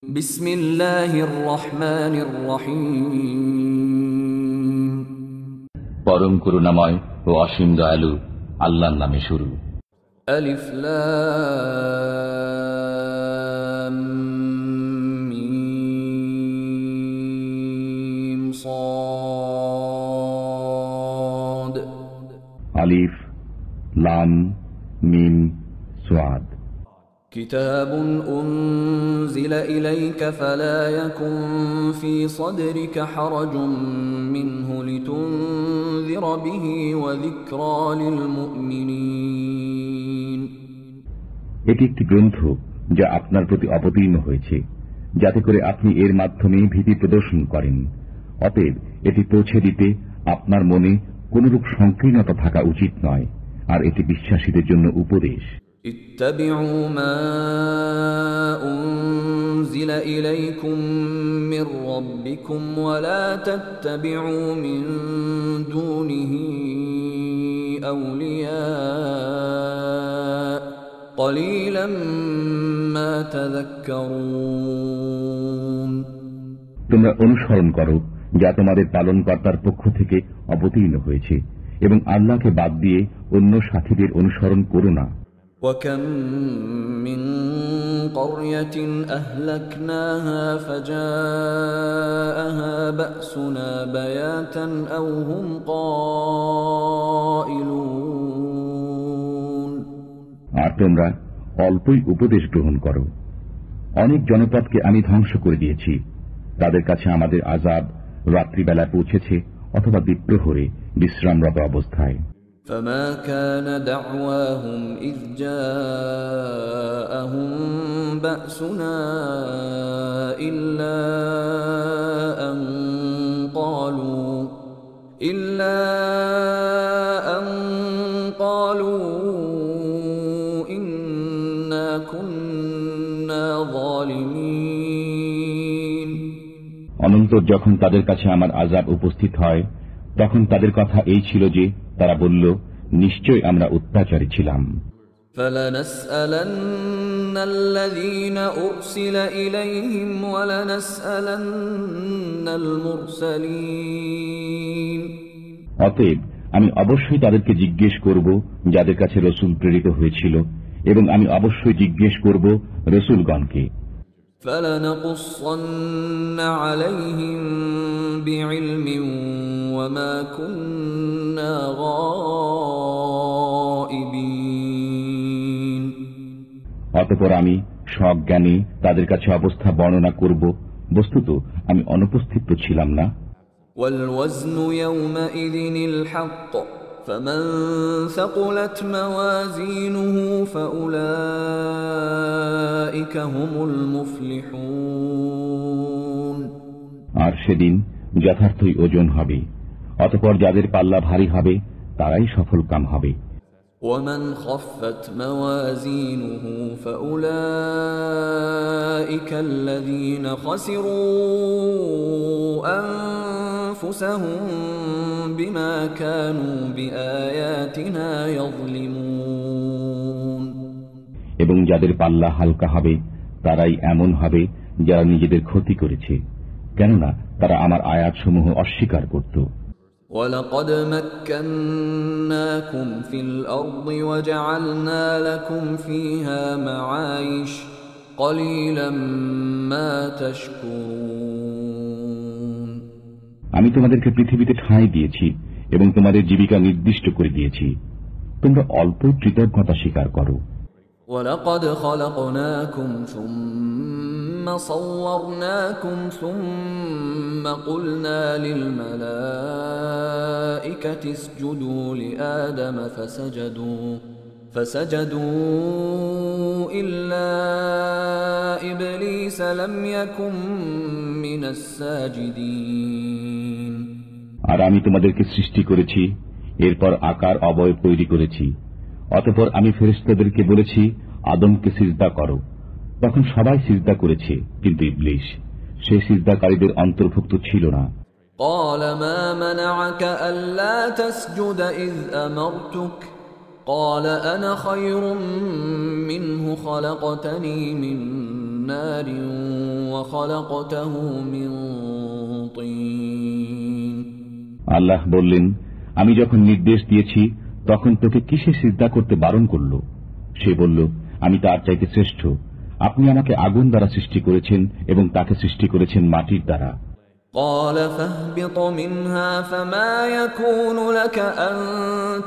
বিসমিল্লাহির রহমানির রহিম। পরম করুণাময় ও অসীম দয়ালু আল্লাহর নামে শুরু। আলিফ লাম মিম সাদ। আলিফ লাম মিম সাদ। كتاب أنزل إليك فلا يكن في صدرك حرج منه لتنذر به وذكرى للمؤمنين। এটি একটি গ্রন্থ যা আপনার প্রতি অবতীর্ণ হয়েছে, যাতে করে আপনি এর মাধ্যমে ভীতি প্রদর্শন করেন। অতএব এটি পৌঁছে দিতে আপনার মনে কোনরূপ সংকীর্ণতা থাকা উচিত নয়, আর এটি বিশ্বাসীদের জন্য উপদেশ। اتبعوا ما أنزل إليكم من ربكم ولا تتبعوا من دونه أولياء قليلا ما تذكرون। তোমরা অনুসরণ করো যা তোমাদের পালনকর্তার পক্ষ থেকে অবতীর্ণ হয়েছে, এবং আল্লাহকে বাদ দিয়ে অন্য সাথীদের অনুসরণ করো না। وكم من قرية أهلكناها فجاءها بأسنا بياتا أو هم قائلون। আর তোমরা অল্পই উপদেশ গ্রহণ করো। অনেক জনপদকে আমি ধ্বংস করে দিয়েছি, তাদের কাছে আমাদের আযাব রাত্রিবেলা পৌঁছেছে অথবা দ্বীপ্রহরে বিশ্রামরত অবস্থায়। فما كان دعواهم إذ جاءهم بأسنا إلا أن قالوا إنا كنا ظالمين। অনন্তর যখন তাদের কাছে আমার আযাব উপস্থিত হয়, তখন তাদের কথা এই ছিল যে তারা বলল, নিশ্চয় আমরা অত্যাচারী ছিলাম। فلنسألن الذين أرسل إليهم ولنسألن المرسلين। অতএব আমি অবশ্যই তাদেরকে জিজ্ঞেস করব যাদের কাছে রসুল প্রেরিত হয়েছিল, এবং আমি অবশ্যই জিজ্ঞেস করব রসুলগণকে। فلنقصن عليهم بعلم وما كنا غائبين। অতঃপর আমি সজ্ঞানে তাদের কাছে অবস্থা বর্ণনা করব, বস্তুত আমি অনুপস্থিত ছিলাম না। والوزن يومئذ الحق فمن ثقلت موازينه فأولئك هم المفلحون। আর সেদিন যথার্থই ওজন হবে, অতঃপর যাদের পাল্লা ভারী হবে তারাই সফলকাম হবে। ومن خفت موازينه فأولئك الذين خسروا أنفسهم بما كانوا بآياتنا يظلمون। এবং যাদের পাল্লা হালকা হবে তারাই এমন হবে যারা নিজেদের ক্ষতি করেছে, কেননা তারা আমার আয়াতসমূহ অস্বীকার করত। وَلَقَدْ مَكَّنَّاكُمْ فِي الْأَرْضِ وَجَعَلْنَا لَكُمْ فِيهَا مَعَايِشَ قَلِيلًا مَا تَشْكُرُونَ। আমি তোমাদেরকে পৃথিবীতে ঠাঁই দিয়েছি এবং তোমাদের জীবিকা নির্দিষ্ট করে দিয়েছি, তোমরা অল্প কৃতজ্ঞতা স্বীকার করো। وَلَقَدْ خَلَقْنَاكُمْ ثُمَّ صَوَّرْنَاكُمْ ثُمَّ قُلْنَا لِلْمَلَائِكَةِ اسْجُدُوا لِآدَمَ فسجدوا إلا إبليس لم يكن من الساجدين। আর আমি তোমাদেরকে সৃষ্টি করেছি, এরপর আকার অবয়ব তৈরি করেছি, অতঃপর আমি ফেরেশতাদেরকে বলেছি আদমকে সিজদা করো, তখন সবাই সিজদা করেছে, কিন্তু ইবলীস সে সিজদাকারীদের অন্তর্ভুক্ত ছিল না। قال ما منعك ألا تسجد إذ أمرتك قال أنا خير منه خلقتني من نار وخلقته من طين আল্লাহ বললেন, আমি যখন নির্দেশ দিয়েছি তখন তোকে কিসে সিজদা করতে বারণ করল? সে বলল, আমি তার চাইতে শ্রেষ্ঠ। আপনি আমাকে আগুন দ্বারা সৃষ্টি করেছেন এবং তাকে সৃষ্টি করেছেন মাটির দ্বারা। قال فاهبط منها فما يكون لك أن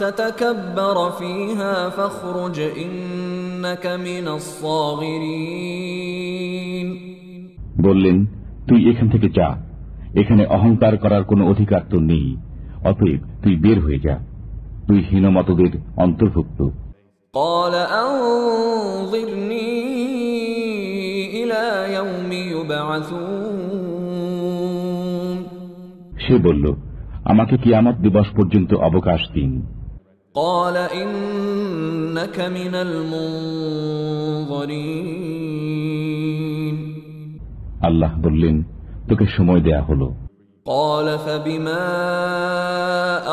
تتكبر فيها فاخرج إنك من الصاغرين বললেন, তুই এখান থেকে যা, এখানে অহংকার করার কোনো অধিকার তো নেই, অতএব তুই বের হয়ে যা, তুই হীনমতদের অন্তর্ভুক্ত। قال أنظرني إلى يوم يبعثون সে বলল, আমাকে কিয়ামত দিবস পর্যন্ত অবকাশ দিন। قال إنك من المنظرين আল্লাহ বললেন, তোকে সময় দেয়া হলো। قال فبما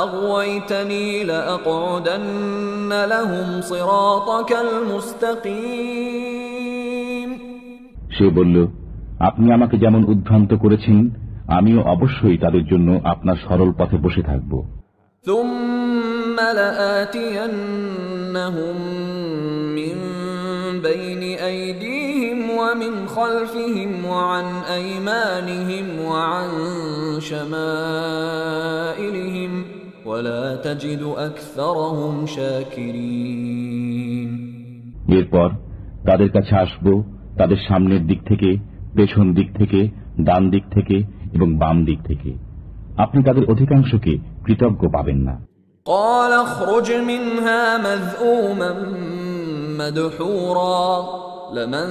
أغويتني لأقعدن لهم صراطك المستقيم সে বলল, আপনি আমাকে যেমন উদ্ভ্রান্ত করেছেন, আমিও অবশ্যই তাদের জন্য আপনার সরল পথে বসে থাকব। ثم لآتينهم من بين أيديهم ومن خلفهم وعن أيمانهم وعن شمائلهم ولا تجد أكثرهم شاكرين এরপর তাদের কাছে আসব, তাদের সামনের দিক থেকে, পেছন দিক থেকে, ডান দিক থেকে এবং বাম দিক থেকে। আপনি তাদের অধিকাংশকে কৃতজ্ঞ পাবেন না। قال اخرج منها مذءوما مدحورا لمن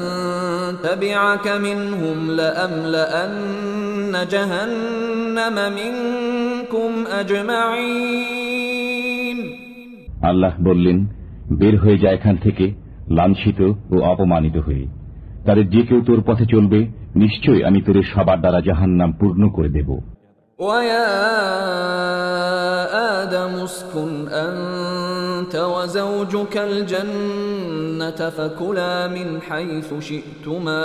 تبعك منهم لأملأن جهنم منكم أجمعين আল্লাহ বললেন, বের হয়ে যায় এখান থেকে লাঞ্ছিত ও অপমানিত হয়ে। তাদের যে কেউ তোর পথে চলবে, নিশ্চয়ই আমি তোর সবার দ্বারা জাহান্নাম পূর্ণ করে দেব। ويا آدم اسكن أنت وزوجك الجنة فكلا من حيث شئتما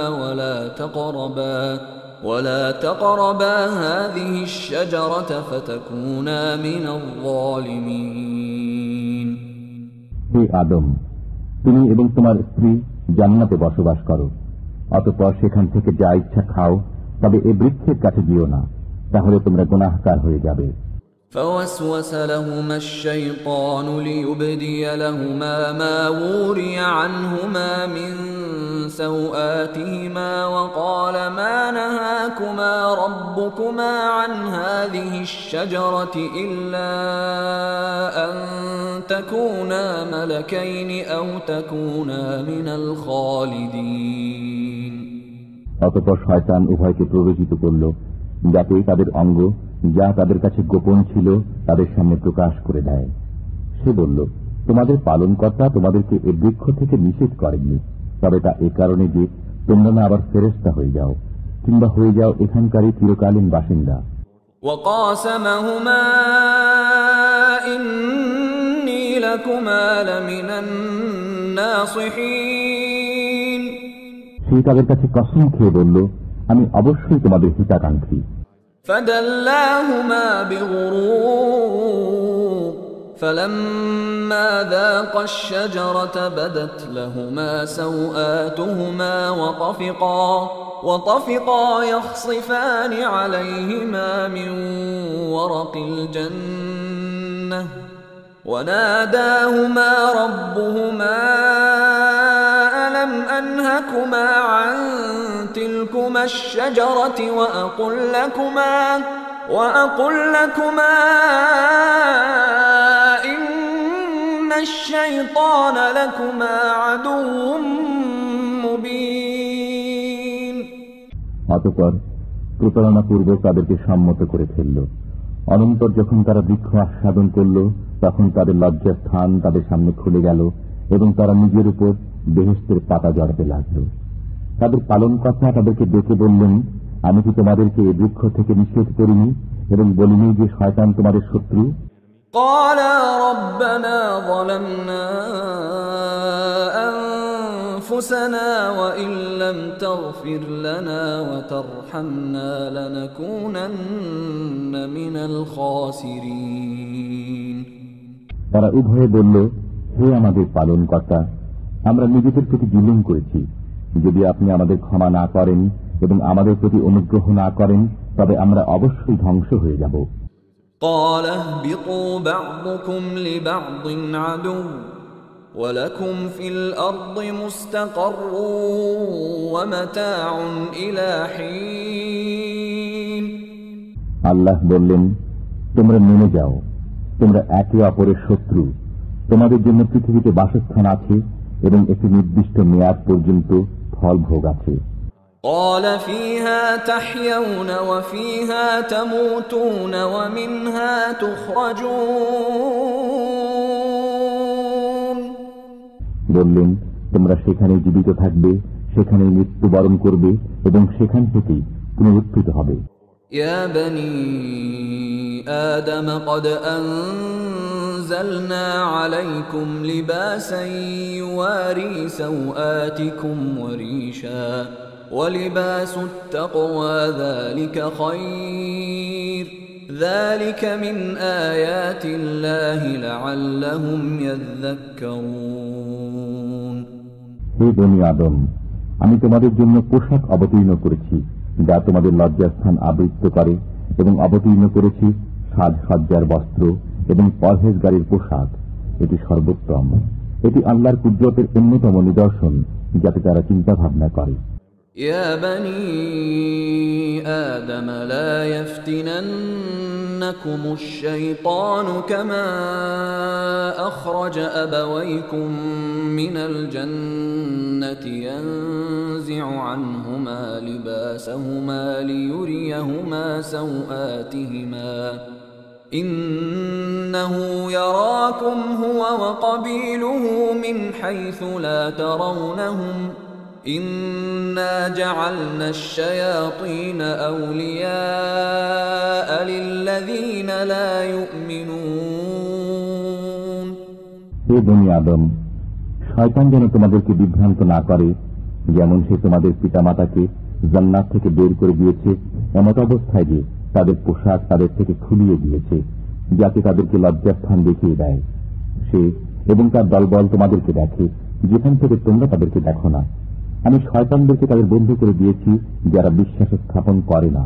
ولا تقربا هذه الشجرة فتكونا من الظالمين হে আদম, তুমি এবং তোমার স্ত্রী জান্নাতে বসবাস করো, অতঃপর সেখান থেকে যা ইচ্ছা খাও, তবে এ বৃক্ষের কাছে যেও না, তাহলে তোমরা গুনাহগার হয়ে যাবে। فوسوس لهما الشيطان ليبدي لهما ما وري عنهما من سوآتهما وقال ما نهاكما ربكما عن هذه الشجرة إلا أن تكونا ملكين أو تكونا من الخالدين অতঃপর শয়তান উভয়কে প্ররোচিত করল, যাতে তাদের অঙ্গ যা তাদের কাছে গোপন ছিল তাদের সামনে প্রকাশ করে দেয়। সে বলল, তোমাদের পালনকর্তা তোমাদেরকে এ বৃক্ষ থেকে নিষেধ করেননি, তবে তা এ কারণে যে তোমরা না আবার ফেরেশতা হয়ে যাও কিংবা হয়ে যাও এখানকারই চিরকালীন বাসিন্দা। وقاسمهما إني لكما لمن الناصحين সে তাদের কাছে কসম খেয়ে বলল, আমি অবশ্যই তোমাদের হিতাকাঙ্ক্ষী। فدلاهما بغرور فلما ذاقا الشجرة بدت لهما سوآتهما وطفقا يخصفان عليهما من ورق الجنة وناداهما ربهما ألم أنهكما عن تلكما الشجرة وأقل لكما إن الشيطان لكما عدو مبين অতঃপর প্রতারণাপূর্বক তাদেরকে সম্মত করে ফেলল। অনন্তর যখন তারা বৃক্ষ আস্বাদন করল, তখন তাদের লজ্জার স্থান তাদের সামনে খুলে গেল এবং তারা নিজের উপর বেহেশতের পাতা জড়াতে লাগল। তাদের পালনকর্তা তাদেরকে ডেকে বললেন, আমি কি তোমাদেরকে এই বৃক্ষ থেকে নিষেধ করিনি এবং বলিনি যে শয়তান তোমাদের শত্রু? قالا ربنا ظلمنا أنفسنا وإن لم تغفر لنا وترحمنا لنكونن من الخاسرين তারা উভয়ে বলল, হে আমাদের পালনকর্তা, আমরা নিজেদের প্রতি জুলুম করেছি। যদি আপনি আমাদের ক্ষমা না করেন এবং আমাদের প্রতি অনুগ্রহ না করেন, তবে আমরা অবশ্যই ধ্বংস হয়ে যাব। قال اهبطوا بعضكم لبعض عدو ولكم في الأرض مستقر ومتاع إلى حين আল্লাহ বললেন, তোমরা নেমে যাও, তোমরা একে অপরের শত্রু, তোমাদের জন্য পৃথিবীতে বাসস্থান আছে এবং একটি নির্দিষ্ট মেয়াদ পর্যন্ত ফল ভোগ আছে। قال فيها تحيون وفيها تموتون ومنها تخرجون বললেন, তোমরা সেখানে জীবিত থাকবে, সেখানে মৃত্যুবরণ করবে এবং সেখান থেকেই পুনরুত্থিত হবে। يا بني آدم قد أنزلنا عليكم لباسا يواري سوآتكم وريشا ولباس التقوى ذلك خير ذلك من آيات الله لعلهم يذكرون হে বনি আদম, আমি তোমাদের জন্য পোশাক অবতীর্ণ করেছি যা তোমাদের লজ্জাস্থান আবৃত করে এবং অবতীর্ণ করেছি সাজসজ্জার বস্ত্র এবং পরহেজগারীর পোশাক। এটি সর্বোত্তম, এটি আল্লাহর কুদরতের অন্যতম নিদর্শন, যাতে তারা চিন্তা ভাবনা করে। يا بني آدم لا يفتننكم الشيطان كما أخرج أبويكم من الجنة ينزع عنهما لباسهما ليريهما سوآتهما إنه يراكم هو وقبيله من حيث لا ترونهم إنا جعلنا الشياطين أولياء للذين لا يؤمنون হে বনি আদম, শয়তান যেন তোমাদেরকে বিভ্রান্ত না করে, যেমন সে তোমাদের পিতামাতাকে জান্নাত থেকে বের করে দিয়েছে এমত অবস্থায় যে তাদের পোশাক তাদের থেকে খুলিয়ে দিয়েছে, যাতে তাদেরকে লজ্জাস্থান দেখিয়ে দেয়। সে এবং তার দলবল তোমাদেরকে দেখে যেখান থেকে তোমরা তাদেরকে দেখো না। আমি শয়তানদেরকে তাদের বন্ধু করে দিয়েছি যারা বিশ্বাস স্থাপন করে না।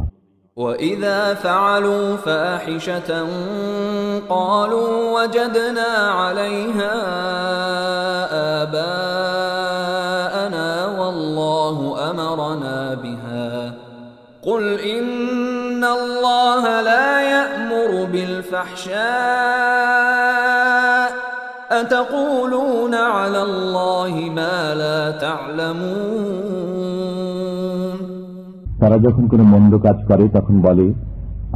وَإِذَا فَعَلُوا فَاحِشَةً قَالُوا وَجَدْنَا عَلَيْهَا آبَاءَنَا وَاللَّهُ أَمَرَنَا بِهَا قُلْ إِنَّ اللَّهَ لَا يَأْمُرُ بِالْفَحْشَاءِ أَتَقُولُونَ عَلَى اللَّهِ مَا لَا تَعْلَمُونَ তারা যখন কোনো মন্দ কাজ করে তখন বলে,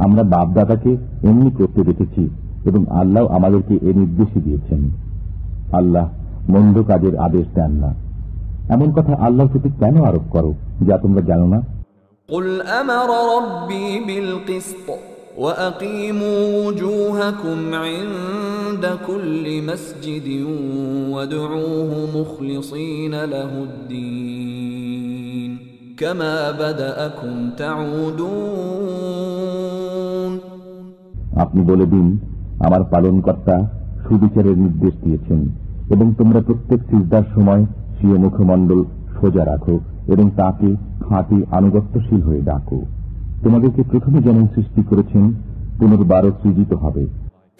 আমরা বাপদাদাকে এমনি করতে দেখেছি এবং আল্লাহ আমাদেরকে এ নির্দেশই দিয়েছেন। আল্লাহ মন্দ কাজের আদেশ দেন না। এমন কথা আল্লাহর প্রতি কেন আরোপ করো যা তোমরা জানো না? قُلْ أَمَرَ رَبِّي بِالْقِسْطِ وَأَقِيمُوا وُجُوهَكُمْ عِندَ كُلِّ مَسْجِدٍ وَادْعُوهُ مُخْلِصِينَ لَهُ الدِّينَ كَمَا بَدَأَكُمْ تَعُودُونَ আপনি বলে দিন, আমার পালনকর্তা সুবিচারের নির্দেশ দিয়েছেন এবং তোমরা প্রত্যেক সিজদার সময় স্বীয় মুখমণ্ডল সোজা রাখো এবং তাকে খাঁটি আনুগত্যশীল হয়ে ডাকো। তোমাদেরকে প্রথমে যেমন সৃষ্টি করেছেন পুনর্বারও সৃজিত হবে।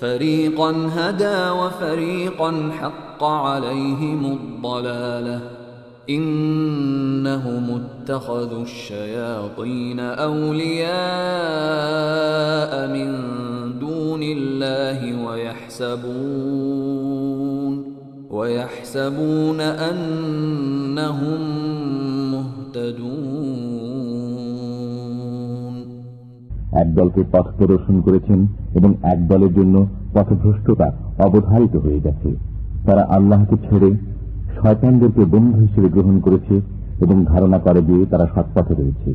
فَرِيقًا هَدَى وَفَرِيقًا حَقَّ عَلَيْهِمُ الضَّلَالَةُ إِنَّهُمُ اتَّخَذُوا الشَّيَاطِينَ أَوْلِيَاءَ مِن دُونِ اللَّهِ وَيَحْسَبُونَ أَنَّهُم مُهْتَدُونَ একদলকে পথ প্রদর্শন করেছেন এবং এক দলের জন্য পথভ্রষ্টতা অবধারিত হয়ে গেছে। তারা আল্লাহকে ছেড়ে শয়তানদেরকে বন্ধু হিসেবে গ্রহণ করেছে এবং ধারণা করে যে তারা সৎপথে রয়েছে।